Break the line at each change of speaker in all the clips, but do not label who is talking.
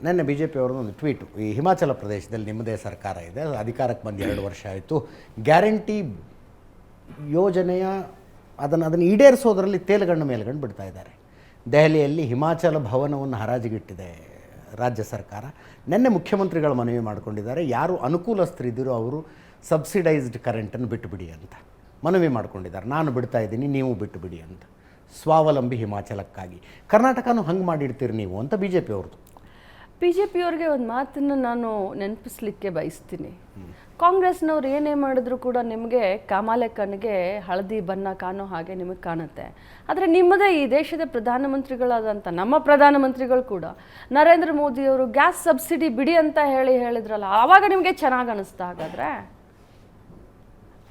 ನೆನ್ನೆ B J ಪಿಯವ್ರದ್ದು ಒಂದು tweet, ಈ ಹಿಮಾಚಲ ಪ್ರದೇಶದಲ್ಲಿ ನಿಮ್ಮದೇ ಸರ್ಕಾರ ಇದೆ, ಅಧಿಕಾರಕ್ಕೆ ಬಂದು 2 ವರ್ಷ ಆಯಿತು, ಗ್ಯಾರಂಟಿ ಯೋಜನೆಯ ಅದನ್ನು ಈಡೇರಿಸೋದರಲ್ಲಿ ತೇಲುಗಣ್ಣು ಮೇಲ್ಗಣ್ಣು ಬಿಡ್ತಾ ಇದ್ದಾರೆ. ದೆಹಲಿಯಲ್ಲಿ ಹಿಮಾಚಲ ಭವನವನ್ನು ಹರಾಜಿಗಿಟ್ಟಿದೆ ರಾಜ್ಯ ಸರ್ಕಾರ. ನಿನ್ನೆ ಮುಖ್ಯಮಂತ್ರಿಗಳು ಮನವಿ ಮಾಡಿಕೊಂಡಿದ್ದಾರೆ, ಯಾರು ಅನುಕೂಲಸ್ಥರಿದ್ದೀರೋ ಅವರು ಸಬ್ಸಿಡೈಸ್ಡ್ ಕರೆಂಟನ್ನು ಬಿಟ್ಟುಬಿಡಿ ಅಂತ ಮನವಿ ಮಾಡ್ಕೊಂಡಿದ್ದಾರೆ. ನಾನು ಬಿಡ್ತಾ ಇದ್ದೀನಿ, ನೀವು ಬಿಟ್ಟುಬಿಡಿ ಅಂತ, ಸ್ವಾವಲಂಬಿ ಹಿಮಾಚಲಕ್ಕಾಗಿ. ಕರ್ನಾಟಕನೂ ಹಂಗೆ ಮಾಡಿಡ್ತೀರಿ ನೀವು ಅಂತ ಬಿ ಜೆ ಪಿಯವ್ರದ್ದು.
ಬಿ ಜೆ ಪಿಯವ್ರಿಗೆ ಒಂದು ಮಾತನ್ನು ನಾನು ನೆನಪಿಸ್ಲಿಕ್ಕೆ ಬಯಸ್ತೀನಿ. ಕಾಂಗ್ರೆಸ್ನವ್ರು ಏನೇ ಮಾಡಿದ್ರು ಕೂಡ ನಿಮಗೆ ಕಾಮಾಲೆ ಕಣ್ಣಿಗೆ ಹಳದಿ ಬಣ್ಣ ಕಾಣೋ ಹಾಗೆ ನಿಮಗೆ ಕಾಣುತ್ತೆ. ಆದರೆ ನಿಮ್ಮದೇ ಈ ದೇಶದ ಪ್ರಧಾನಮಂತ್ರಿಗಳಾದಂಥ ನಮ್ಮ ಪ್ರಧಾನಮಂತ್ರಿಗಳು ಕೂಡ ನರೇಂದ್ರ ಮೋದಿಯವರು ಗ್ಯಾಸ್ ಸಬ್ಸಿಡಿ ಬಿಡಿ ಅಂತ ಹೇಳಿದ್ರಲ್ಲ, ಆವಾಗ ನಿಮಗೆ ಚೆನ್ನಾಗಿ ಅನ್ನಿಸ್ತಾ? ಹಾಗಾದರೆ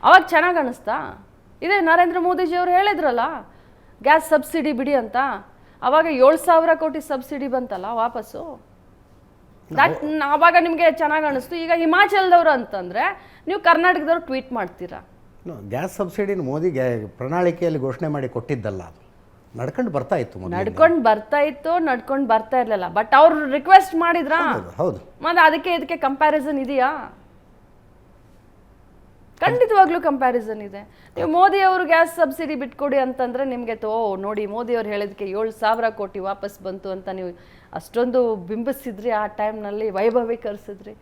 ಅವಾಗ ಚೆನ್ನಾಗಿ ಅನ್ನಿಸ್ತಾ? ಇದೇ ನರೇಂದ್ರ ಮೋದಿಜಿಯವರು ಹೇಳಿದ್ರಲ್ಲ ಗ್ಯಾಸ್ ಸಬ್ಸಿಡಿ ಬಿಡಿ ಅಂತ, ಆವಾಗ 7,000 ಕೋಟಿ ಸಬ್ಸಿಡಿ ಬಂತಲ್ಲ ವಾಪಸ್ಸು. ಆವಾಗ ನಿಮಗೆ ಚೆನ್ನಾಗಿ ಅನ್ನಿಸ್ತು. ಈಗ ಹಿಮಾಚಲದವರು ಅಂತಂದರೆ ನೀವು ಕರ್ನಾಟಕದವ್ರು ಟ್ವೀಟ್ ಮಾಡ್ತೀರಾ.
ಗ್ಯಾಸ್ ಸಬ್ಸಿಡಿನ ಮೋದಿ ಪ್ರಣಾಳಿಕೆಯಲ್ಲಿ ಘೋಷಣೆ ಮಾಡಿ ಕೊಟ್ಟಿದ್ದಲ್ಲ, ಅದು ನಡ್ಕೊಂಡು ಬರ್ತಾ ಇತ್ತು,
ನಡ್ಕೊಂಡು ಬರ್ತಾ ಇರಲಿಲ್ಲ. ಬಟ್ ಅವ್ರು ರಿಕ್ವೆಸ್ಟ್ ಮಾಡಿದ್ರಾ?
ಹೌದು.
ಮತ್ತೆ ಅದಕ್ಕೆ ಇದಕ್ಕೆ ಕಂಪ್ಯಾರಿಸನ್ ಇದೆಯಾ? ಖಂಡಿತವಾಗ್ಲೂ ಕಂಪ್ಯಾರಿಸನ್ ಇದೆ. ನೀವು ಮೋದಿ ಅವರು ಗ್ಯಾಸ್ ಸಬ್ಸಿಡಿ ಬಿಟ್ಕೊಡಿ ಅಂತಂದರೆ ನಿಮಗೆ ನೋಡಿ ಮೋದಿ ಅವ್ರು ಹೇಳಿದಕ್ಕೆ 7,000 ಕೋಟಿ ವಾಪಸ್ ಬಂತು ಅಂತ ನೀವು ಅಷ್ಟೊಂದು ಬಿಂಬಿಸಿದ್ರಿ, ಆ ಟೈಮ್ನಲ್ಲಿ ವೈಭವೀಕರಿಸಿದ್ರಿ.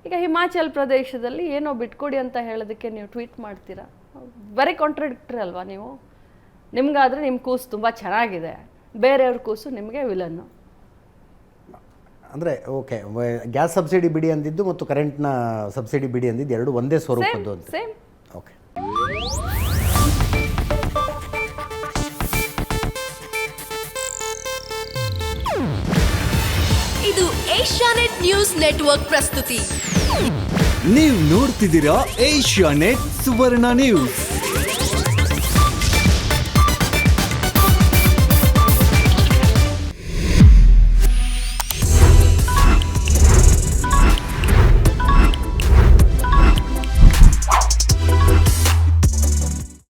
ಈಗ ಹಿಮಾಚಲ್ ಪ್ರದೇಶದಲ್ಲಿ ಏನೋ ಬಿಟ್ಕೊಡಿ ಅಂತ ಹೇಳೋದಕ್ಕೆ ನೀವು ಟ್ವೀಟ್ ಮಾಡ್ತೀರಾ? ವೆರಿ ಕಾಂಟ್ರಡಿಕ್ಟರಿ ಅಲ್ವಾ ನೀವು? ನಿಮ್ಗಾದರೆ ನಿಮ್ಮ ಕೂಸು ತುಂಬ ಚೆನ್ನಾಗಿದೆ, ಬೇರೆಯವ್ರ ಕೂಸು ನಿಮಗೆ ವಿಲನ್ನು.
ಅಂದರೆ ಓಕೆ, ಗ್ಯಾಸ್ ಸಬ್ಸಿಡಿ ಬಿಡಿ ಅಂದಿದ್ದು ಮತ್ತು ಕರೆಂಟ್ನ ಸಬ್ಸಿಡಿ ಬಿಡಿ ಅಂದಿದ್ದು ಎರಡು ಒಂದೇ ಸ್ವರೂಪದ್ದು ಅಂತ.
ಸೇಮ್.
ಓಕೆ.
ಇದು ಏಷ್ಯಾನೆಟ್ ನ್ಯೂಸ್ ನೆಟ್ವರ್ಕ್ ಪ್ರಸ್ತುತಿ.
ನೀವು ನೋಡ್ತಿದ್ದೀರಾ ಏಷ್ಯಾನೆಟ್ ಸುವರ್ಣ ನ್ಯೂಸ್.